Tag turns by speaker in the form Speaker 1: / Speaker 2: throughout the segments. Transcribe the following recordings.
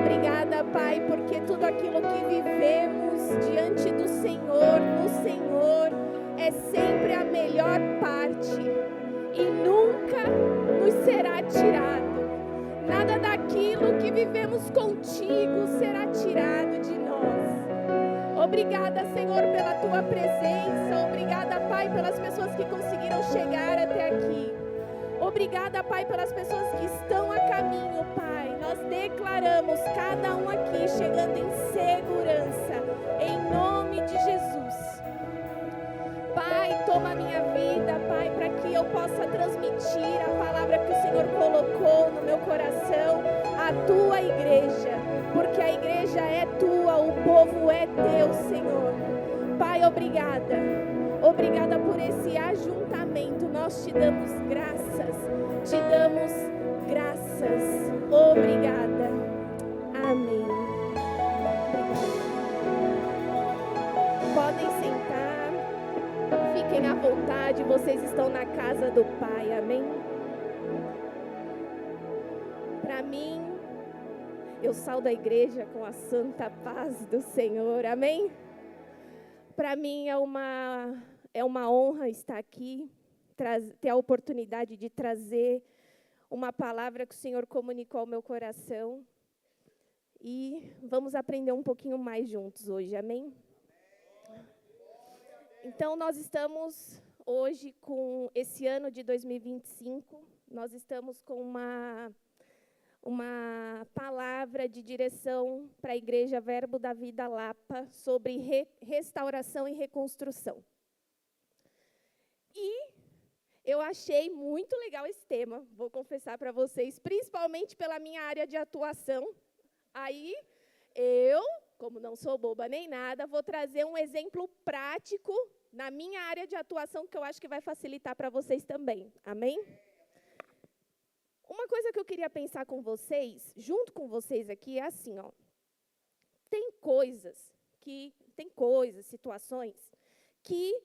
Speaker 1: Obrigada, Pai, porque tudo aquilo que vivemos diante do Senhor, no Senhor, é sempre a melhor parte e nunca nos será tirado. Nada daquilo que vivemos contigo será tirado de nós. Obrigada, Senhor, pela tua presença. Obrigada, Pai, pelas pessoas que conseguiram chegar até aqui. Obrigada, Pai, pelas pessoas que estão a caminho, Pai. Nós declaramos cada um aqui chegando em segurança, em nome de Jesus. Pai, toma a minha vida, Pai, para que eu possa transmitir a palavra que o Senhor colocou no meu coração, à tua igreja, porque a igreja é tua, o povo é teu, Senhor. Pai, obrigada. Obrigada por esse ajuntamento. Nós te damos graças. Te damos graças. Obrigada. Amém. Podem sentar. Fiquem à vontade. Vocês estão na casa do Pai. Amém? Para mim, eu saio da igreja com a santa paz do Senhor. Amém? Para mim é uma honra estar aqui, ter a oportunidade de trazer uma palavra que o Senhor comunicou ao meu coração. E vamos aprender um pouquinho mais juntos hoje, amém? Então, nós estamos hoje com esse ano de 2025, nós estamos com uma palavra de direção para a Igreja Verbo da Vida Lapa sobre restauração e reconstrução. E eu achei muito legal esse tema, vou confessar para vocês, principalmente pela minha área de atuação. Aí, eu, como não sou boba nem nada, vou trazer um exemplo prático na minha área de atuação que eu acho que vai facilitar para vocês também. Amém? Uma coisa que eu queria pensar com vocês, junto com vocês aqui, é assim, ó. Tem situações que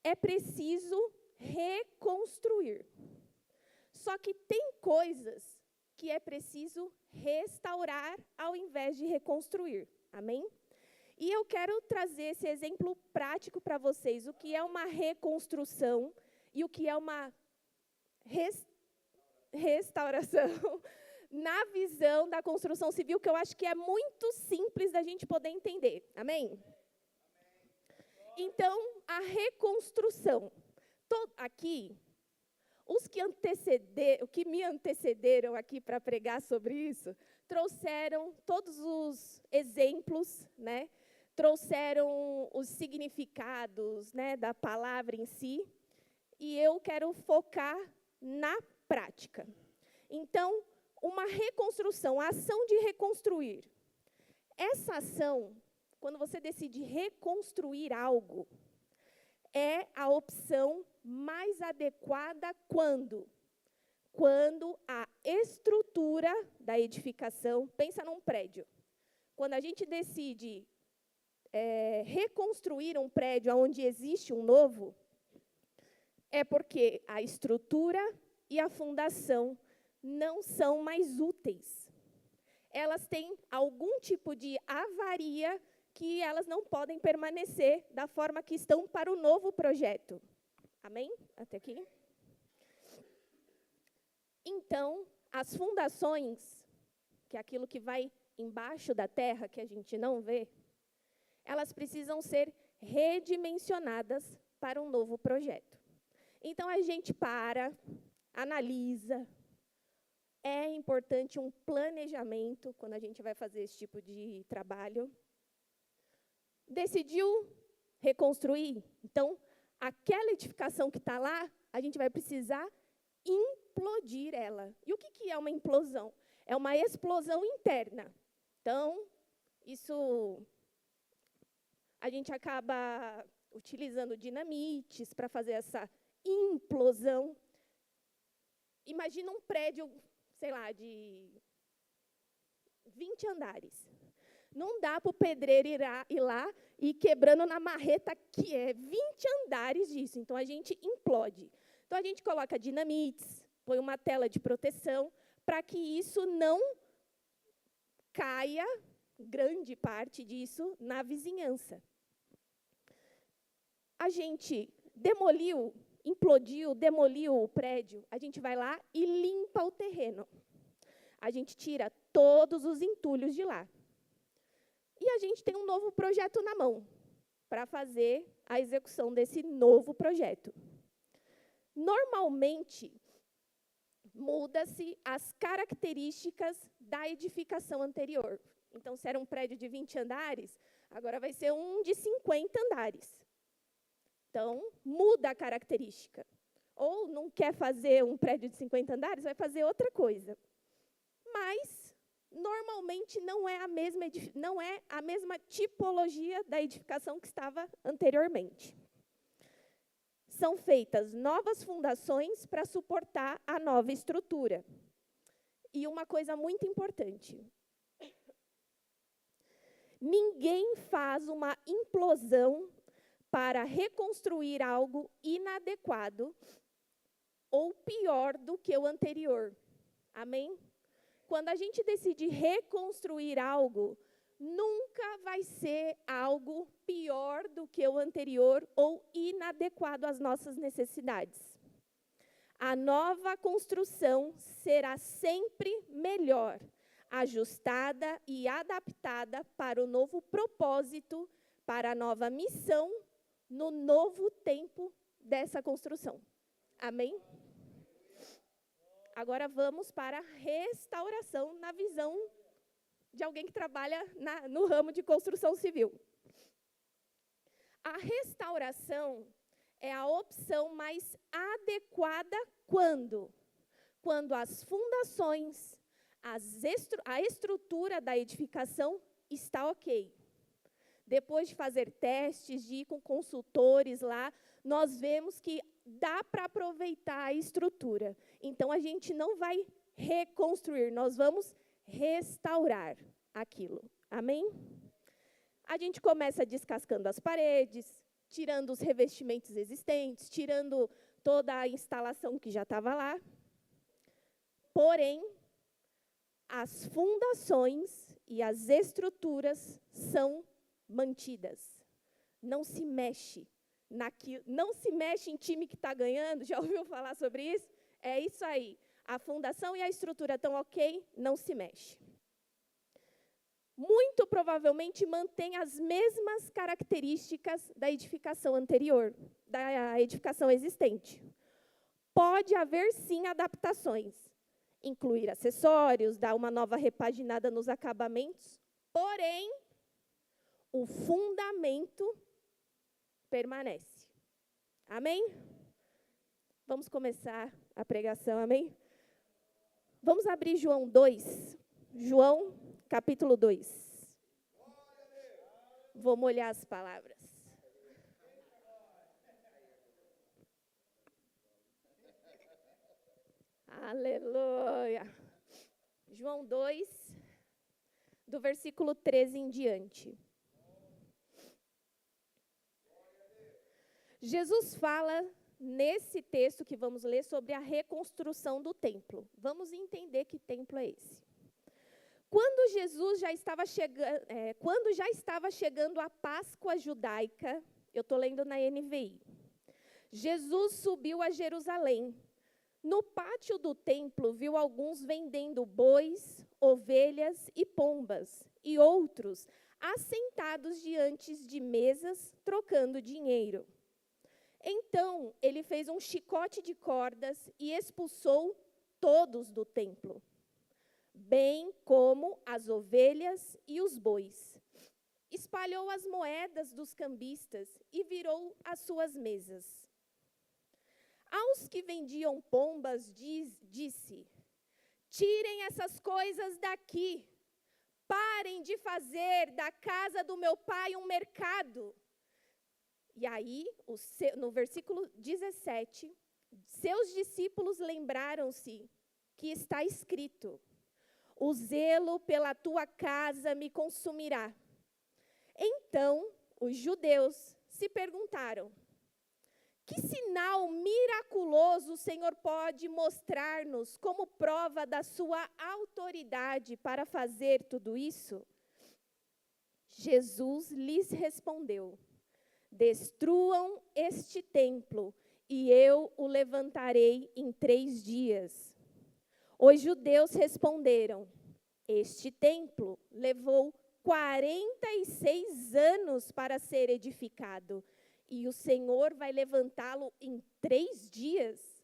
Speaker 1: é preciso reconstruir. Só que tem coisas que é preciso restaurar ao invés de reconstruir. Amém? E eu quero trazer esse exemplo prático para vocês, o que é uma reconstrução e o que é uma restauração na visão da construção civil, que eu acho que é muito simples da gente poder entender. Amém? Então, a reconstrução. Aqui, os que me antecederam aqui para pregar sobre isso, trouxeram todos os exemplos, né? Trouxeram os significados, né, da palavra em si, e eu quero focar na prática. Então, uma reconstrução, a ação de reconstruir. Essa ação, quando você decide reconstruir algo, é a opção mais adequada quando a estrutura da edificação, pensa num prédio. Quando a gente decide reconstruir um prédio onde existe um novo, é porque a estrutura e a fundação não são mais úteis. Elas têm algum tipo de avaria que elas não podem permanecer da forma que estão para o novo projeto. Amém? Até aqui? Então, as fundações, que é aquilo que vai embaixo da terra, que a gente não vê, elas precisam ser redimensionadas para um novo projeto. Então, a gente analisa. É importante um planejamento quando a gente vai fazer esse tipo de trabalho. Decidiu reconstruir? Então, aquela edificação que está lá, a gente vai precisar implodir ela. E o que é uma implosão? É uma explosão interna. Então, isso a gente acaba utilizando dinamites para fazer essa implosão. Imagina um prédio, sei lá, de 20 andares. Não dá para o pedreiro ir lá e ir quebrando na marreta, que é 20 andares disso. Então, a gente implode. Então, a gente coloca dinamites, põe uma tela de proteção, para que isso não caia, grande parte disso, na vizinhança. A gente demoliu, implodiu, demoliu o prédio, a gente vai lá e limpa o terreno. A gente tira todos os entulhos de lá. E a gente tem um novo projeto na mão para fazer a execução desse novo projeto. Normalmente, muda-se as características da edificação anterior. Então, se era um prédio de 20 andares, agora vai ser um de 50 andares. Então, muda a característica. Ou não quer fazer um prédio de 50 andares, vai fazer outra coisa. Mas, normalmente, não é a mesma tipologia da edificação que estava anteriormente. São feitas novas fundações para suportar a nova estrutura. E uma coisa muito importante. Ninguém faz uma implosão para reconstruir algo inadequado ou pior do que o anterior. Amém? Quando a gente decide reconstruir algo, nunca vai ser algo pior do que o anterior ou inadequado às nossas necessidades. A nova construção será sempre melhor, ajustada e adaptada para o novo propósito, para a nova missão, no novo tempo dessa construção. Amém? Agora vamos para a restauração na visão de alguém que trabalha no ramo de construção civil. A restauração é a opção mais adequada quando? Quando as fundações, a estrutura da edificação está ok. Depois de fazer testes, de ir com consultores lá, nós vemos que dá para aproveitar a estrutura. Então, a gente não vai reconstruir, nós vamos restaurar aquilo. Amém? A gente começa descascando as paredes, tirando os revestimentos existentes, tirando toda a instalação que já estava lá. Porém, as fundações e as estruturas são mantidas. Não se mexe naquilo, não se mexe em time que está ganhando. Já ouviu falar sobre isso? É isso aí. A fundação e a estrutura estão ok, não se mexe. Muito provavelmente mantém as mesmas características da edificação anterior, da edificação existente. Pode haver, sim, adaptações, incluir acessórios, dar uma nova repaginada nos acabamentos, porém, o fundamento permanece. Amém? Vamos começar a pregação, amém? Vamos abrir João 2. João, capítulo 2. Vou molhar as palavras. Aleluia. João 2, do versículo 13 em diante. Jesus fala nesse texto que vamos ler sobre a reconstrução do templo. Vamos entender que templo é esse. Quando já estava chegando a Páscoa judaica, eu estou lendo na NVI, Jesus subiu a Jerusalém. No pátio do templo, viu alguns vendendo bois, ovelhas e pombas, e outros assentados diante de mesas, trocando dinheiro. Então, ele fez um chicote de cordas e expulsou todos do templo, bem como as ovelhas e os bois. Espalhou as moedas dos cambistas e virou as suas mesas. Aos que vendiam pombas, disse: tirem essas coisas daqui, parem de fazer da casa do meu pai um mercado. E aí, no versículo 17, seus discípulos lembraram-se que está escrito: o zelo pela tua casa me consumirá. Então, os judeus se perguntaram: Que sinal miraculoso o Senhor pode mostrar-nos como prova da sua autoridade para fazer tudo isso? Jesus lhes respondeu: destruam este templo, e eu o levantarei em 3 dias. Os judeus responderam: este templo levou 46 anos para ser edificado, e o Senhor vai levantá-lo em 3 dias?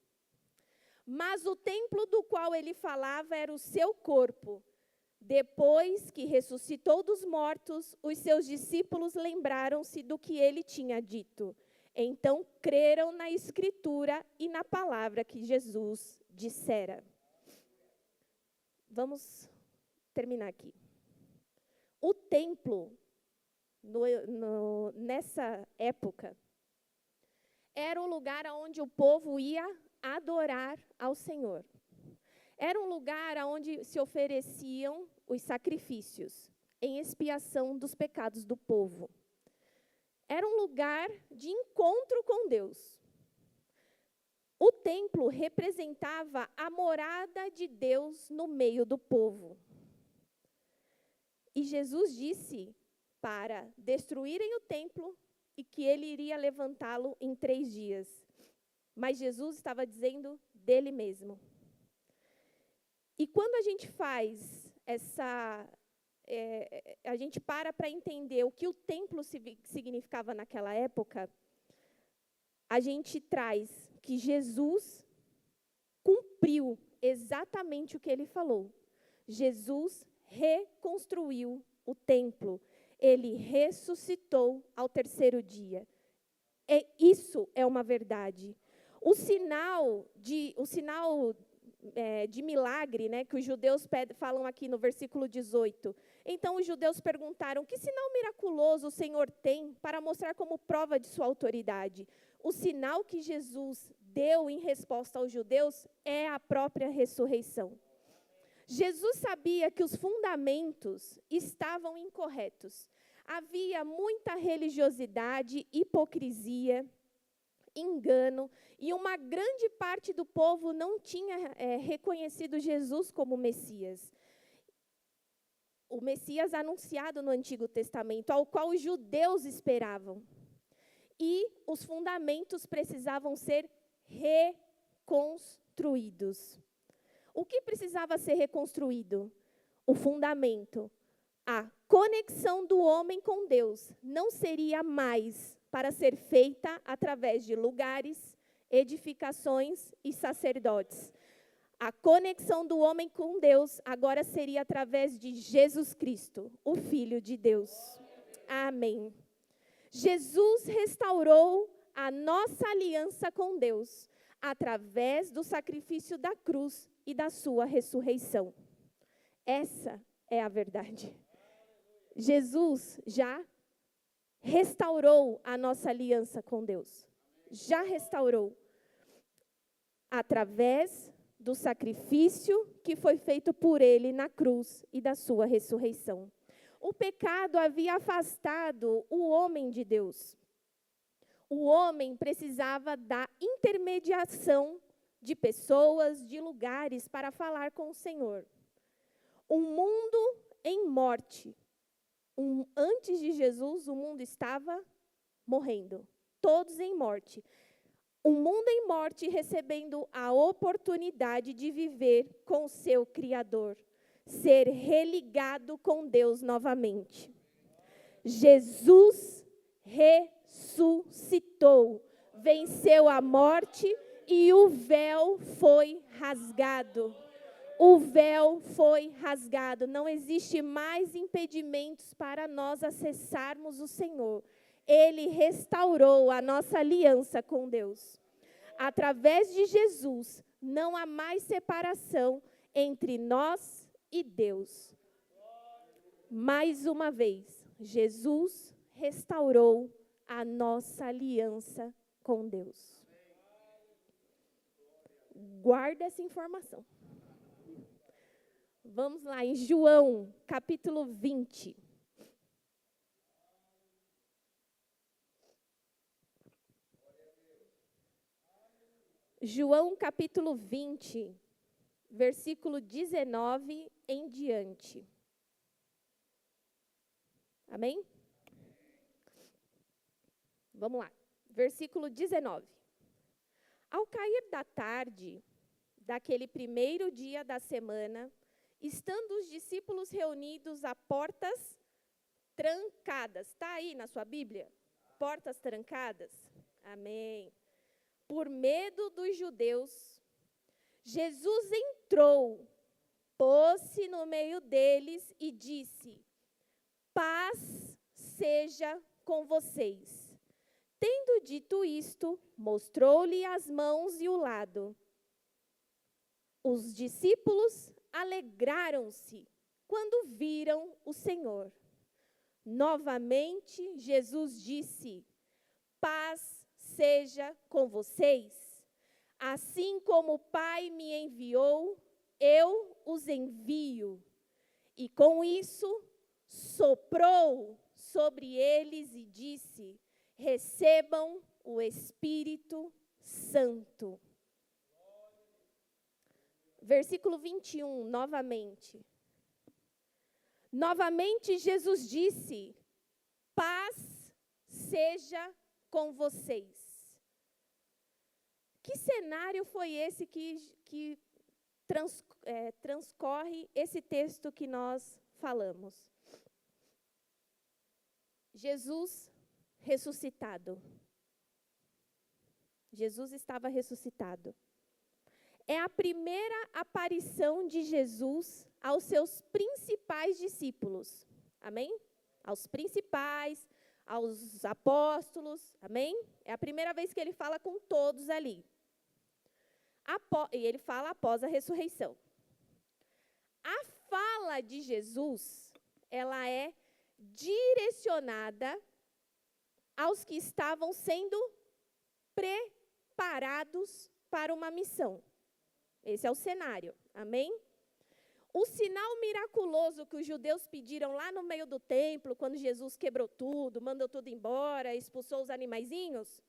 Speaker 1: Mas o templo do qual ele falava era o seu corpo. Depois que ressuscitou dos mortos, os seus discípulos lembraram-se do que ele tinha dito. Então creram na Escritura e na palavra que Jesus dissera. Vamos terminar aqui. O templo, nessa época, era o lugar onde o povo ia adorar ao Senhor. Era um lugar onde se ofereciam os sacrifícios em expiação dos pecados do povo. Era um lugar de encontro com Deus. O templo representava a morada de Deus no meio do povo. E Jesus disse para destruírem o templo e que ele iria levantá-lo em 3 dias. Mas Jesus estava dizendo dele mesmo. E quando a gente faz a gente para entender o que o templo significava naquela época, a gente traz que Jesus cumpriu exatamente o que ele falou. Jesus reconstruiu o templo. Ele ressuscitou ao 3º dia. Isso é uma verdade. O sinal de milagre, né, que os judeus falam aqui no versículo 18. Então os judeus perguntaram: que sinal miraculoso o Senhor tem para mostrar como prova de sua autoridade? O sinal que Jesus deu em resposta aos judeus é a própria ressurreição. Jesus sabia que os fundamentos estavam incorretos. Havia muita religiosidade, hipocrisia, engano, e uma grande parte do povo não tinha reconhecido Jesus como Messias. O Messias anunciado no Antigo Testamento, ao qual os judeus esperavam. E os fundamentos precisavam ser reconstruídos. O que precisava ser reconstruído? O fundamento. A conexão do homem com Deus não seria mais para ser feita através de lugares, edificações e sacerdotes. A conexão do homem com Deus agora seria através de Jesus Cristo, o Filho de Deus. Amém. Jesus restaurou a nossa aliança com Deus através do sacrifício da cruz e da sua ressurreição. Essa é a verdade. Jesus já restaurou a nossa aliança com Deus. Já restaurou. Através do sacrifício que foi feito por ele na cruz e da sua ressurreição. O pecado havia afastado o homem de Deus. O homem precisava da intermediação de pessoas, de lugares para falar com o Senhor. Um mundo em morte. Antes de Jesus, o mundo estava morrendo. Todos em morte. Um mundo em morte recebendo a oportunidade de viver com o seu Criador. Ser religado com Deus novamente. Jesus ressuscitou. Venceu a morte e o véu foi rasgado. O véu foi rasgado. Não existe mais impedimentos para nós acessarmos o Senhor. Ele restaurou a nossa aliança com Deus. Através de Jesus, não há mais separação entre nós e Deus. Mais uma vez, Jesus restaurou a nossa aliança com Deus. Guarda essa informação. Vamos lá, em João, capítulo 20. João capítulo 20, versículo 19 em diante. Amém? Vamos lá. Versículo 19. Ao cair da tarde, daquele primeiro dia da semana, estando os discípulos reunidos a portas trancadas. Está aí na sua Bíblia? Portas trancadas? Amém. Por medo dos judeus, Jesus entrou, pôs-se no meio deles e disse: paz seja com vocês. Tendo dito isto, mostrou-lhe as mãos e o lado. Os discípulos alegraram-se quando viram o Senhor. Novamente, Jesus disse: paz seja com vocês. Assim como o Pai me enviou, eu os envio. E com isso, soprou sobre eles e disse: recebam o Espírito Santo. Versículo 21, novamente. Novamente Jesus disse: paz seja com vocês. Que cenário foi esse que transcorre esse texto que nós falamos? Jesus ressuscitado. Jesus estava ressuscitado. É a primeira aparição de Jesus aos seus principais discípulos. Amém? Aos principais, aos apóstolos. Amém? É a primeira vez que ele fala com todos ali. E ele fala após a ressurreição. A fala de Jesus, ela é direcionada aos que estavam sendo preparados para uma missão. Esse é o cenário, amém? O sinal miraculoso que os judeus pediram lá no meio do templo, quando Jesus quebrou tudo, mandou tudo embora, expulsou os animaizinhos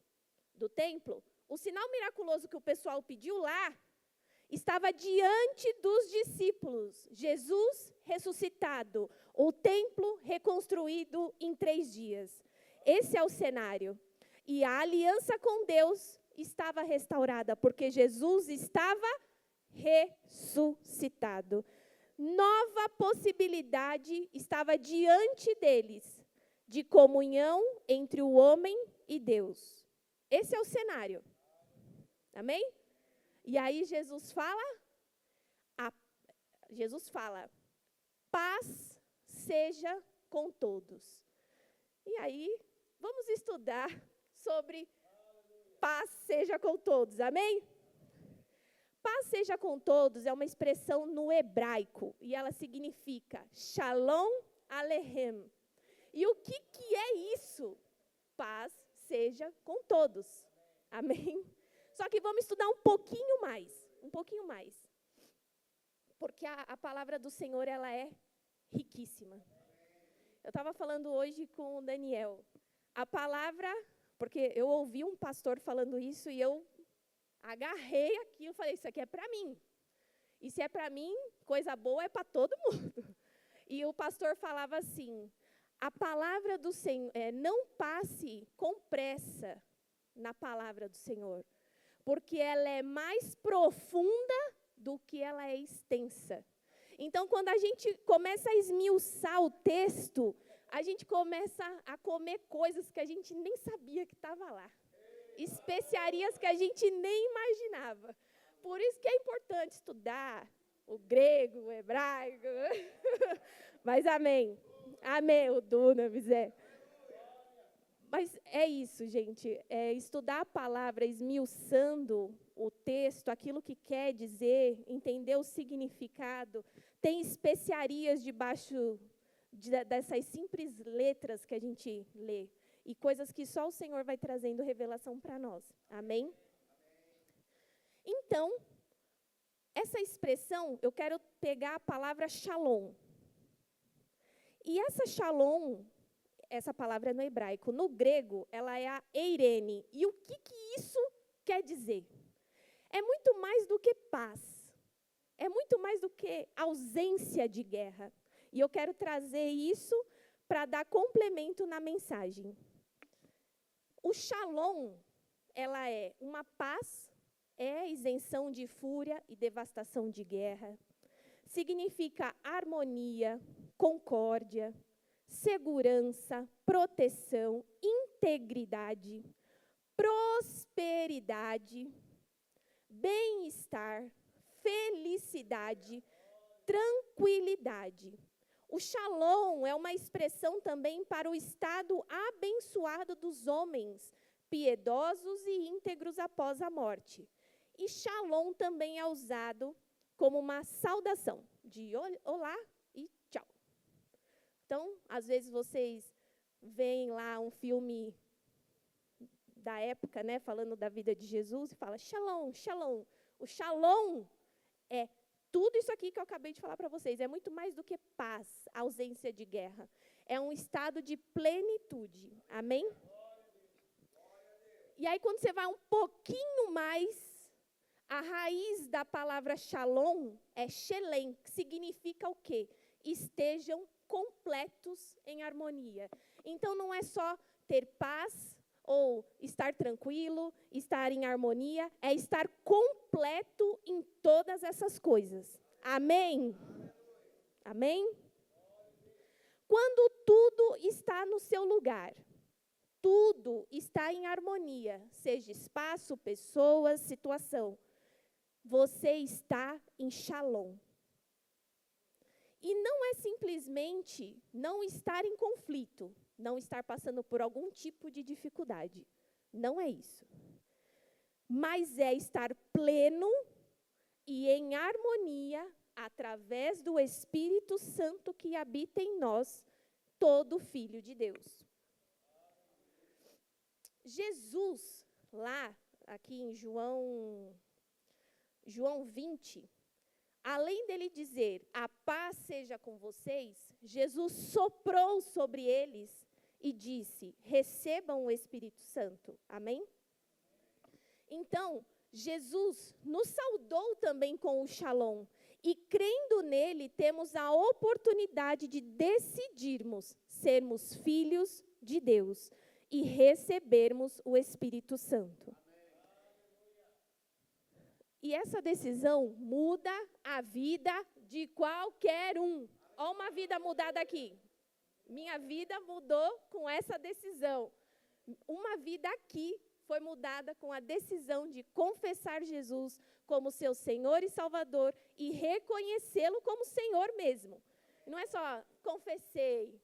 Speaker 1: do templo, o sinal miraculoso que o pessoal pediu lá, estava diante dos discípulos. Jesus ressuscitado, o templo reconstruído em 3 dias. Esse é o cenário. E a aliança com Deus estava restaurada, porque Jesus estava ressuscitado. Nova possibilidade estava diante deles, de comunhão entre o homem e Deus. Esse é o cenário. Amém? E aí Jesus fala, paz seja com todos. E aí, vamos estudar sobre paz seja com todos, amém? Paz seja com todos é uma expressão no hebraico, e ela significa Shalom Aleichem. E o que é isso? Paz seja com todos, amém? Só que vamos estudar um pouquinho mais, porque a palavra do Senhor, ela é riquíssima. Eu estava falando hoje com o Daniel, a palavra, porque eu ouvi um pastor falando isso e eu agarrei aquilo, falei, isso aqui é para mim. E se é para mim, coisa boa é para todo mundo. E o pastor falava assim, a palavra do Senhor, não passe com pressa na palavra do Senhor, porque ela é mais profunda do que ela é extensa. Então, quando a gente começa a esmiuçar o texto, a gente começa a comer coisas que a gente nem sabia que estava lá. Especiarias que a gente nem imaginava. Por isso que é importante estudar o grego, o hebraico. Mas amém. Amém, o Dunamis, Mas é isso, gente. É estudar a palavra, esmiuçando o texto, aquilo que quer dizer, entender o significado. Tem especiarias debaixo dessas simples letras que a gente lê. E coisas que só o Senhor vai trazendo revelação para nós. Amém? Então, essa expressão, eu quero pegar a palavra shalom. E essa shalom, essa palavra é no hebraico. No grego, ela é a eirene. E o que isso quer dizer? é muito mais do que paz. É muito mais do que ausência de guerra. E eu quero trazer isso para dar complemento na mensagem. O Shalom, ela é uma paz, é isenção de fúria e devastação de guerra. Significa harmonia, concórdia, segurança, proteção, integridade, prosperidade, bem-estar, felicidade, tranquilidade. O Shalom é uma expressão também para o estado abençoado dos homens, piedosos e íntegros após a morte. E Shalom também é usado como uma saudação de olá e tchau. Então, às vezes vocês veem lá um filme da época, né, falando da vida de Jesus, e fala Shalom, Shalom. O Shalom é tudo isso aqui que eu acabei de falar para vocês. É muito mais do que paz, ausência de guerra. É um estado de plenitude. Amém? E aí, quando você vai um pouquinho mais, a raiz da palavra Shalom é Shelem, que significa o quê? Estejam completos em harmonia. Então, não é só ter paz ou estar tranquilo, estar em harmonia, é estar completo em todas essas coisas. Amém? Amém? Quando tudo está no seu lugar, tudo está em harmonia, seja espaço, pessoas, situação, você está em Shalom. E não é simplesmente não estar em conflito, não estar passando por algum tipo de dificuldade. Não é isso. Mas é estar pleno e em harmonia através do Espírito Santo que habita em nós, todo filho de Deus. Jesus, lá, aqui em João 20, além dele dizer, a paz seja com vocês, Jesus soprou sobre eles e disse, recebam o Espírito Santo. Amém? Então, Jesus nos saudou também com o Shalom. E crendo nele, temos a oportunidade de decidirmos sermos filhos de Deus e recebermos o Espírito Santo. E essa decisão muda a vida de qualquer um. Olha uma vida mudada aqui. Minha vida mudou com essa decisão. Uma vida aqui foi mudada com a decisão de confessar Jesus como seu Senhor e Salvador e reconhecê-lo como Senhor mesmo. Não é só confessei,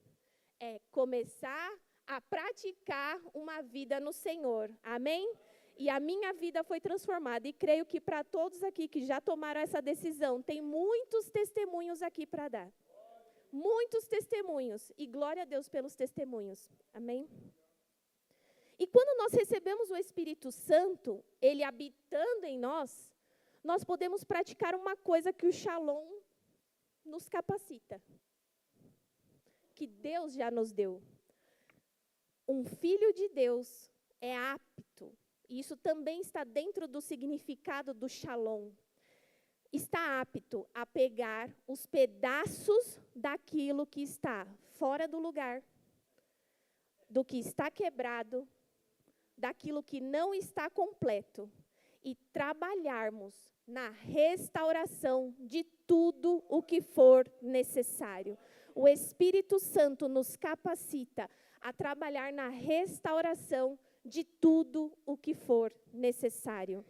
Speaker 1: é começar a praticar uma vida no Senhor. Amém? E a minha vida foi transformada. E creio que para todos aqui que já tomaram essa decisão, tem muitos testemunhos aqui para dar. Muitos testemunhos. E glória a Deus pelos testemunhos. Amém? E quando nós recebemos o Espírito Santo, ele habitando em nós, nós podemos praticar uma coisa que o Shalom nos capacita. Que Deus já nos deu. Um filho de Deus é apto. E isso também está dentro do significado do Shalom. Está apto a pegar os pedaços daquilo que está fora do lugar, do que está quebrado, daquilo que não está completo, e trabalharmos na restauração de tudo o que for necessário. O Espírito Santo nos capacita a trabalhar na restauração de tudo o que for necessário.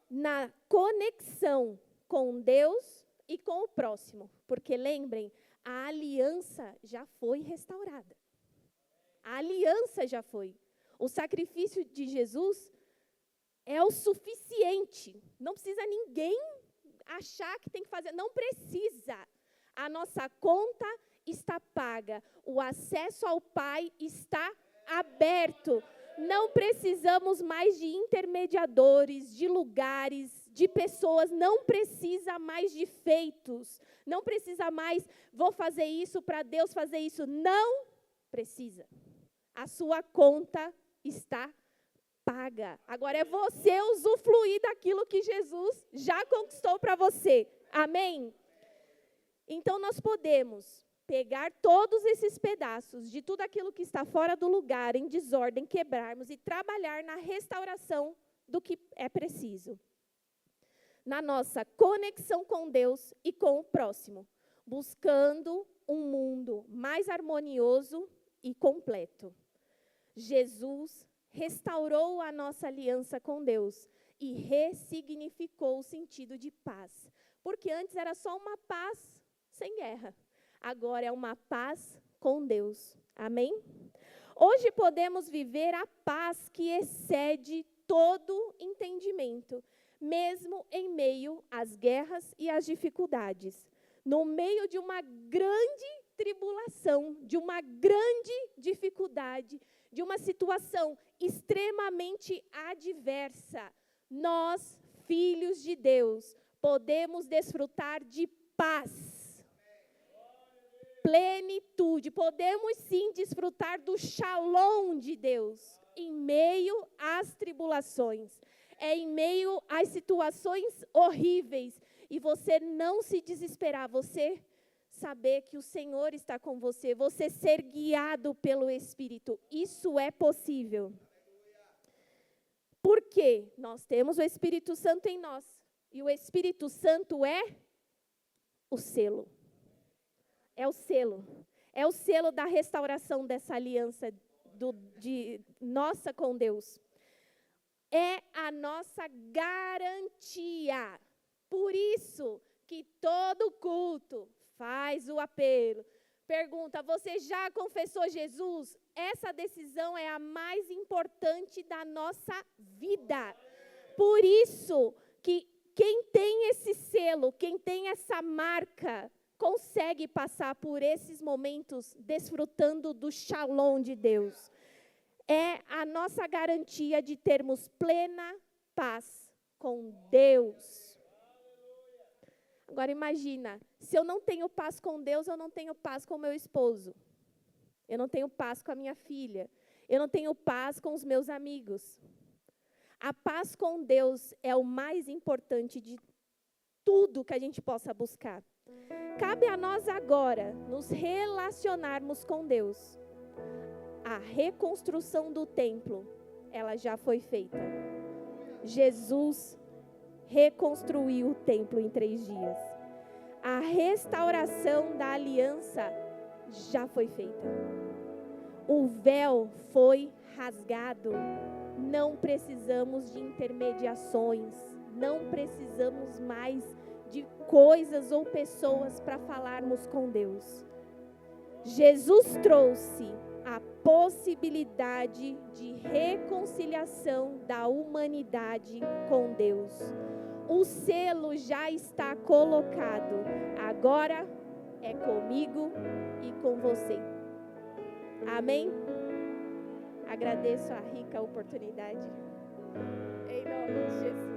Speaker 1: Na conexão com Deus e com o próximo. Porque lembrem, a aliança já foi restaurada. A aliança já foi. O sacrifício de Jesus é o suficiente. Não precisa ninguém achar que tem que fazer. Não precisa. A nossa conta está paga. O acesso ao Pai está aberto. Não precisamos mais de intermediadores, de lugares, de pessoas. Não precisa mais de feitos. Não precisa mais, vou fazer isso para Deus fazer isso. Não precisa. A sua conta está paga. Agora é você usufruir daquilo que Jesus já conquistou para você. Amém? Então nós podemos pegar todos esses pedaços de tudo aquilo que está fora do lugar, em desordem, quebrarmos e trabalhar na restauração do que é preciso. Na nossa conexão com Deus e com o próximo, buscando um mundo mais harmonioso e completo. Jesus restaurou a nossa aliança com Deus e ressignificou o sentido de paz. Porque antes era só uma paz sem guerra. Agora é uma paz com Deus. Amém? Hoje podemos viver a paz que excede todo entendimento, mesmo em meio às guerras e às dificuldades. No meio de uma grande tribulação, de uma grande dificuldade, de uma situação extremamente adversa, nós, filhos de Deus, podemos desfrutar de paz. Plenitude, podemos sim desfrutar do shalom de Deus em meio às tribulações, em meio às situações horríveis, e você não se desesperar, você saber que o Senhor está com você, você ser guiado pelo Espírito, isso é possível. Por quê? Nós temos o Espírito Santo em nós, e o Espírito Santo é o selo. É o selo da restauração dessa aliança nossa com Deus. É a nossa garantia. Por isso que todo culto faz o apelo. Pergunta, você já confessou Jesus? Essa decisão é a mais importante da nossa vida. Por isso que quem tem esse selo, quem tem essa marca, consegue passar por esses momentos desfrutando do shalom de Deus. É a nossa garantia de termos plena paz com Deus. Agora imagina, se eu não tenho paz com Deus, eu não tenho paz com meu esposo. Eu não tenho paz com a minha filha. Eu não tenho paz com os meus amigos. A paz com Deus é o mais importante de tudo que a gente possa buscar. Cabe a nós agora nos relacionarmos com Deus. A reconstrução do templo, ela já foi feita. Jesus reconstruiu o templo em 3 dias. A restauração da aliança já foi feita. O véu foi rasgado. Não precisamos de intermediações. Não precisamos mais de coisas ou pessoas para falarmos com Deus. Jesus trouxe a possibilidade de reconciliação da humanidade com Deus. O selo já está colocado. Agora é comigo e com você. Amém? Agradeço a rica oportunidade. Em nome de Jesus.